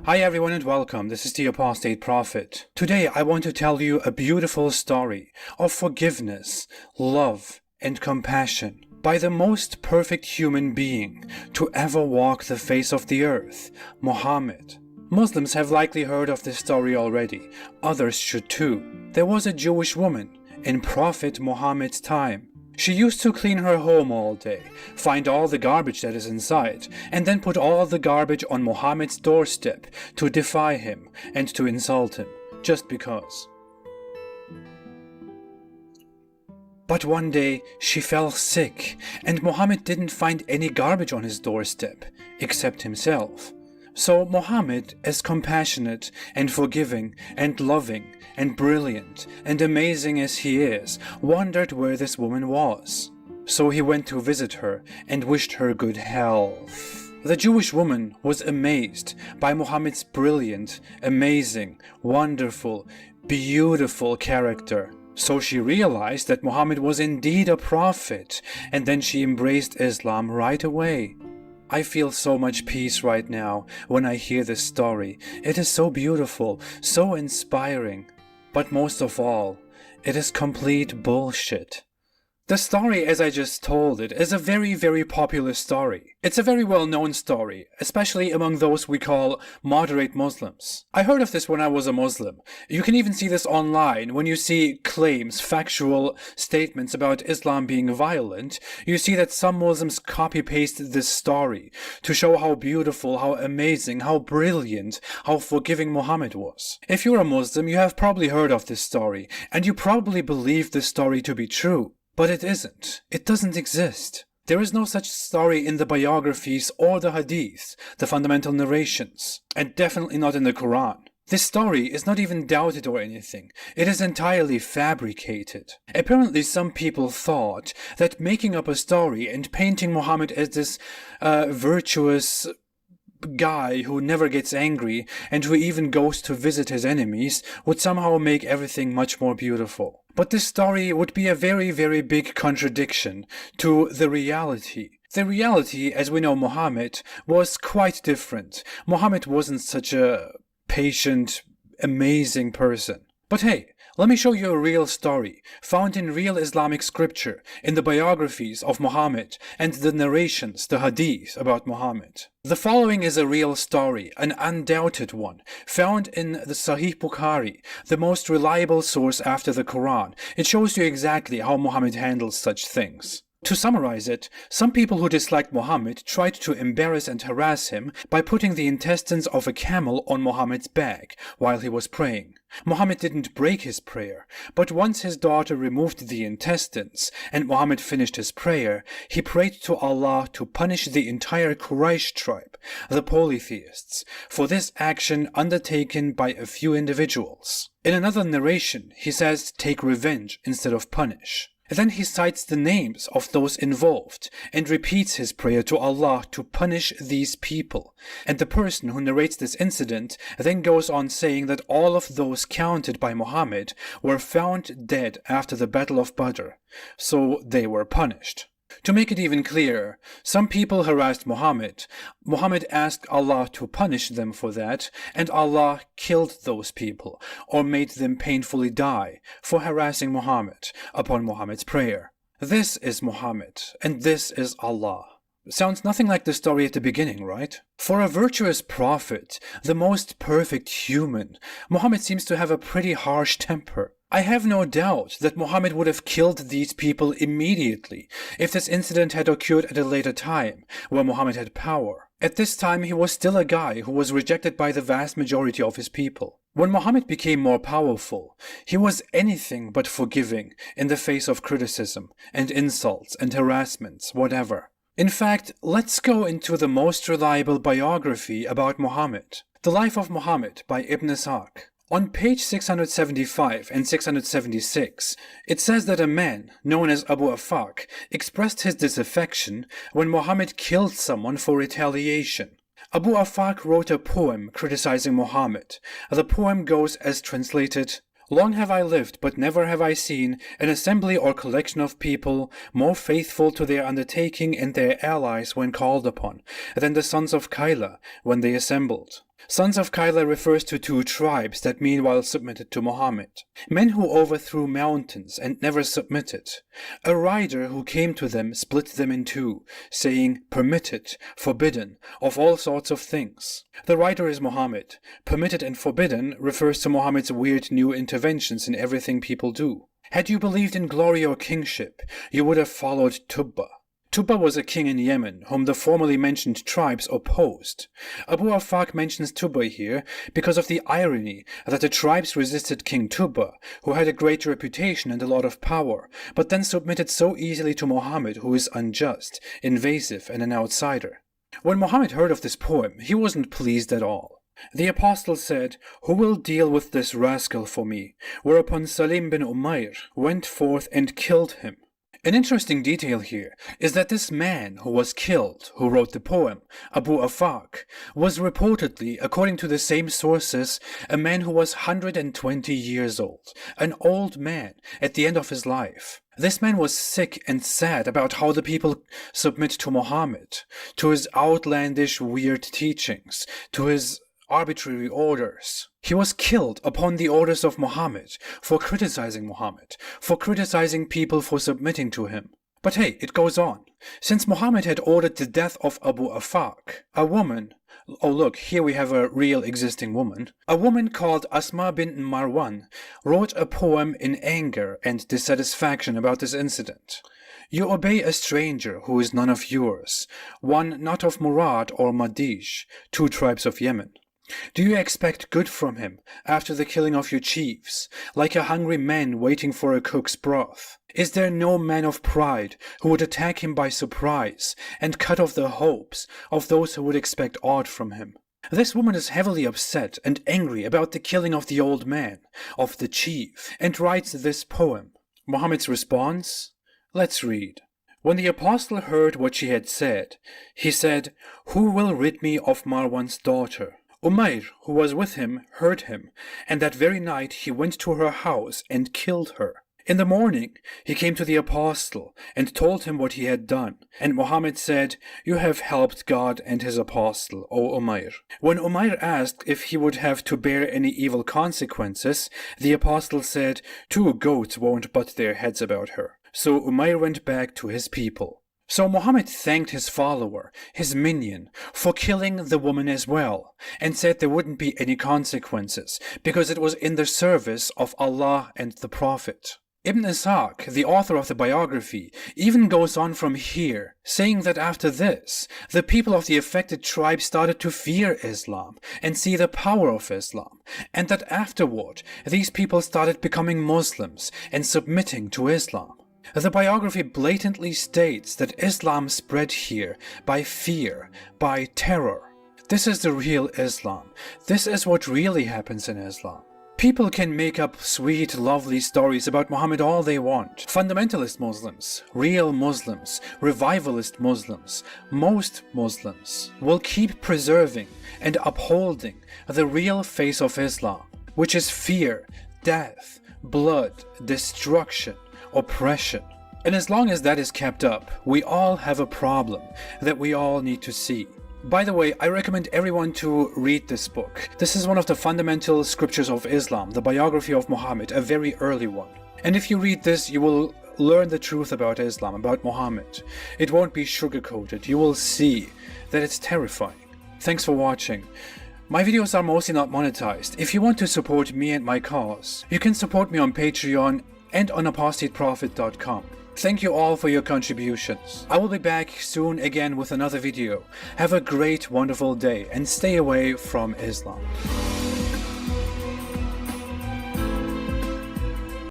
Hi everyone and welcome, this is the Apostate Prophet. Today I want to tell you a beautiful story of forgiveness, love and compassion by the most perfect human being to ever walk the face of the earth, Muhammad. Muslims have likely heard of this story already, others should too. There was a Jewish woman in Prophet Muhammad's time. She used to clean her home all day, find all the garbage that is inside, and then put all the garbage on Muhammad's doorstep to defy him and to insult him, just because. But one day she fell sick, and Muhammad didn't find any garbage on his doorstep, except himself. So Muhammad, as compassionate and forgiving and loving and brilliant and amazing as he is, wondered where this woman was. So he went to visit her and wished her good health. The Jewish woman was amazed by Muhammad's brilliant, amazing, wonderful, beautiful character. So she realized that Muhammad was indeed a prophet, and then she embraced Islam right away. I feel so much peace right now when I hear this story. It is so beautiful, so inspiring. But most of all, it is complete bullshit. The story, as I just told it, is a very, very popular story. It's a very well-known story, especially among those we call moderate Muslims. I heard of this when I was a Muslim. You can even see this online when you see claims, factual statements about Islam being violent. You see that some Muslims copy-paste this story to show how beautiful, how amazing, how brilliant, how forgiving Muhammad was. If you're a Muslim, you have probably heard of this story, and you probably believe this story to be true. But it isn't. It doesn't exist. There is no such story in the biographies or the hadiths, the fundamental narrations, and definitely not in the Quran. This story is not even doubted or anything. It is entirely fabricated. Apparently some people thought that making up a story and painting Muhammad as this virtuous guy who never gets angry and who even goes to visit his enemies would somehow make everything much more beautiful. But this story would be a very, very big contradiction to the reality. The reality, as we know Muhammad, was quite different. Muhammad wasn't such a patient, amazing person. But hey, let me show you a real story, found in real Islamic scripture, in the biographies of Muhammad and the narrations, the hadith about Muhammad. The following is a real story, an undoubted one, found in the Sahih Bukhari, the most reliable source after the Quran. It shows you exactly how Muhammad handles such things. To summarize it, some people who disliked Muhammad tried to embarrass and harass him by putting the intestines of a camel on Muhammad's back while he was praying. Muhammad didn't break his prayer, but once his daughter removed the intestines and Muhammad finished his prayer, he prayed to Allah to punish the entire Quraysh tribe, the polytheists, for this action undertaken by a few individuals. In another narration, he says, "Take revenge instead of punish." Then he cites the names of those involved and repeats his prayer to Allah to punish these people. And the person who narrates this incident then goes on saying that all of those counted by Muhammad were found dead after the Battle of Badr, so they were punished. To make it even clearer, some people harassed Muhammad. Muhammad asked Allah to punish them for that, and Allah killed those people, or made them painfully die, for harassing Muhammad upon Muhammad's prayer. This is Muhammad, and this is Allah. Sounds nothing like the story at the beginning, right? For a virtuous prophet, the most perfect human, Muhammad seems to have a pretty harsh temper. I have no doubt that Muhammad would have killed these people immediately if this incident had occurred at a later time, where Muhammad had power. At this time, he was still a guy who was rejected by the vast majority of his people. When Muhammad became more powerful, he was anything but forgiving in the face of criticism and insults and harassments, whatever. In fact, let's go into the most reliable biography about Muhammad, The Life of Muhammad by Ibn Ishaq. On page 675 and 676, it says that a man, known as Abu Afaq, expressed his disaffection when Muhammad killed someone for retaliation. Abu Afaq wrote a poem criticizing Muhammad. The poem goes as translated, "Long have I lived, but never have I seen an assembly or collection of people more faithful to their undertaking and their allies when called upon, than the sons of Kaila when they assembled. Sons of Kaila refers to two tribes that meanwhile submitted to Muhammad. Men who overthrew mountains and never submitted. A rider who came to them split them in two, saying permitted, forbidden, of all sorts of things. The rider is Muhammad. Permitted and forbidden refers to Muhammad's weird new interventions in everything people do. Had you believed in glory or kingship, you would have followed Tubba. Tubba was a king in Yemen, whom the formerly mentioned tribes opposed. Abu Afaq mentions Tubba here because of the irony that the tribes resisted King Tubba, who had a great reputation and a lot of power, but then submitted so easily to Muhammad, who is unjust, invasive, and an outsider. When Muhammad heard of this poem, he wasn't pleased at all. The apostle said, "Who will deal with this rascal for me?" Whereupon Salim bin Umayr went forth and killed him. An interesting detail here is that this man who was killed, who wrote the poem, Abu Afaq, was reportedly, according to the same sources, a man who was 120 years old, an old man at the end of his life. This man was sick and sad about how the people submit to Muhammad, to his outlandish, weird teachings, to his arbitrary orders. He was killed upon the orders of Muhammad for criticizing Muhammad, for criticizing people for submitting to him. But hey, it goes on. Since Muhammad had ordered the death of Abu Afaq, a woman, oh look, here we have a real existing woman, a woman called Asma bint Marwan wrote a poem in anger and dissatisfaction about this incident. You obey a stranger who is none of yours, one not of Murad or Madij, two tribes of Yemen. Do you expect good from him after the killing of your chiefs, like a hungry man waiting for a cook's broth? Is there no man of pride who would attack him by surprise and cut off the hopes of those who would expect aught from him? This woman is heavily upset and angry about the killing of the old man, of the chief, and writes this poem. Muhammad's response? Let's read. When the apostle heard what she had said, he said, "Who will rid me of Marwan's daughter?" Umayr, who was with him, heard him, and that very night he went to her house and killed her. In the morning he came to the apostle and told him what he had done, and Muhammad said, "You have helped God and his apostle, O Umayr." When Umayr asked if he would have to bear any evil consequences, the apostle said, "Two goats won't butt their heads about her." So Umayr went back to his people. So Muhammad thanked his follower, his minion, for killing the woman as well, and said there wouldn't be any consequences, because it was in the service of Allah and the Prophet. Ibn Ishaq, the author of the biography, even goes on from here, saying that after this, the people of the affected tribe started to fear Islam and see the power of Islam, and that afterward, these people started becoming Muslims and submitting to Islam. The biography blatantly states that Islam spread here by fear, by terror. This is the real Islam. This is what really happens in Islam. People can make up sweet, lovely stories about Muhammad all they want. Fundamentalist Muslims, real Muslims, revivalist Muslims, most Muslims will keep preserving and upholding the real face of Islam, which is fear, death, blood, destruction, oppression. And as long as that is kept up, we all have a problem that we all need to see. By the way, I recommend everyone to read this book. This is one of the fundamental scriptures of Islam, the biography of Muhammad, a very early one. And if you read this, you will learn the truth about Islam, about Muhammad. It won't be sugar-coated. You will see that it's terrifying. Thanks for watching. My videos are mostly not monetized. If you want to support me and my cause, you can support me on Patreon and on apostateprofit.com. Thank you all for your contributions. I will be back soon again with another video. Have a great, wonderful day and stay away from Islam.